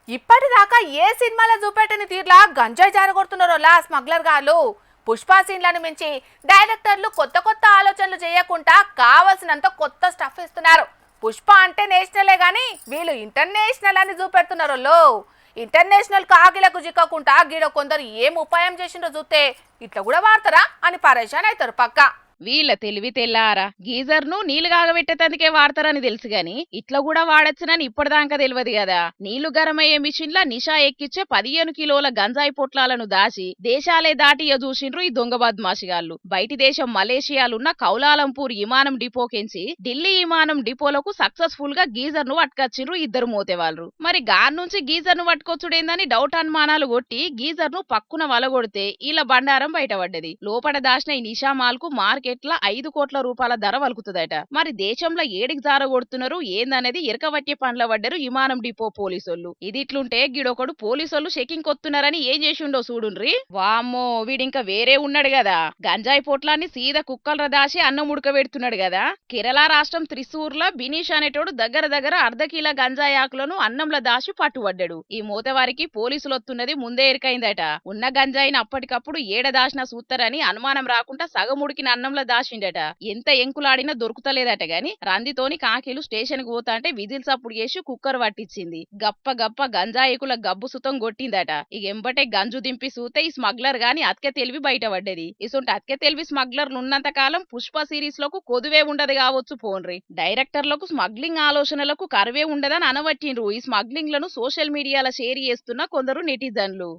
ఇప్పటిదాకా ఏ సినిమాలో చూపెట్టని తీర్లా గంజాయి జారగొడుతున్నారోలా స్మగ్లర్ గాళ్ళు. పుష్ప సీన్లను మించి డైరెక్టర్లు కొత్త కొత్త ఆలోచనలు చేయకుండా కావలసినంత కొత్త స్టఫ్ ఇస్తున్నారు. పుష్ప అంటే నేషనలే గాని వీళ్ళు ఇంటర్నేషనల్ అని చూపెడుతున్నారోళ్ళు. ఇంటర్నేషనల్ కాగిలకు చిక్కకుండా గీడ కొందరు ఏం ఉపాయం చేసిండ్రో చూస్తే ఇట్లా కూడా వాడతారా అని పరేషాన్ అవుతారు పక్కా. వీళ్ళ తెలివి తెల్లారా గీజర్ ను నీళ్లు కాగబెట్టేందుకే వాడతారని తెలుసు గాని ఇట్లా కూడా వాడచ్చునని ఇప్పటిదాకా తెలియదు కదా. నీళ్లు గరమయ్యే మిషన్ల నిషా ఎక్కిచ్చే 15 కిలోల గంజాయి పొట్లాలను దాచి దేశాలే దాటియ చూసిండ్రు ఈ దొంగ బద్మాషిగాళ్లు. బయటి దేశం మలేషియాలున్న కౌలాలంపూర్ విమానం డిపోకెంచి ఢిల్లీ విమానం డిపోలకు సక్సెస్ఫుల్ గా గీజర్ ను పట్టుకొచ్చిండ్రు ఇద్దరు మోతేవాళ్ళు. మరి గాన్ నుంచి గీజర్ ను పట్టుకొచ్చుడేందని డౌట్ అనుమానాలు కొట్టి గీజర్ ను పక్కున వలగొడితే ఇలా బండారం బయటపడ్డది. లోపల దాచిన ఈ నిషామాల్ కు మార్కెట్ల 5 కోట్ల రూపాయల ధర వలుకుతుందట. మరి దేశంలో ఏడికి జారగొడుతున్నారు ఏందనేది ఎరకవట్టే పండ్ల పడ్డారు విమానం డిపో పోలీసోళ్ళు. ఇది ఇట్లుంటే గిడొకడు పోలీసోళ్ళు చెకింగ్ కొత్తున్నారని ఏం చేసిండో చూడుండ్రి. వామ్మో వీడింకా వేరే ఉన్నాడు కదా. గంజాయి పొట్లాన్ని సీదా కుక్కల దాసి అన్నం ఉడకబెడుతున్నాడు కదా. కేరళ రాష్ట్రం త్రిశూర్లో బినీష్ అనేటోడు దగ్గర దగ్గర 1/2 కిలో గంజాయి ఆకులను అన్నంలో దాచి పట్టుబడ్డాడు. ఈ మూతవారికి పోలీసులు వస్తున్నది ముందే ఎరికైందట. ఉన్న గంజాయిని అప్పటికప్పుడు ఏడ దాచినా సూత్తరని అనుమానం రాకుండా సగం ఉడికిన అన్నంలో దాచిండట. ఎంత ఎంకులాడినా దొరుకుతలేదట గాని రందితోని కాకీలు స్టేషన్ కు పోతాంటే విజిల్ సప్పుడు చేసి కుక్కర్ పట్టించింది. గప్ప గప్ప గంజాయికుల గబ్బు సుతం కొట్టిందట. ఇక ఎంబటే గంజు దింపి సూతే ఈ స్మగ్లర్ గాని అతికే తెలివి బయటపడ్డది. ఇసుంటి అతికే తెలివి స్మగ్లర్లు ఉన్నంత కాలం పుష్ప సిరీస్ లకు కొదువే ఉండదు కావచ్చు పోన్రి. డైరెక్టర్లకు స్మగ్లింగ్ ఆలోచనలకు కరువే ఉండదని అనవట్టిండ్రు ఈ స్మగ్లింగ్ లను సోషల్ మీడియాలో షేర్ చేస్తున్న కొందరు నెటిజన్లు.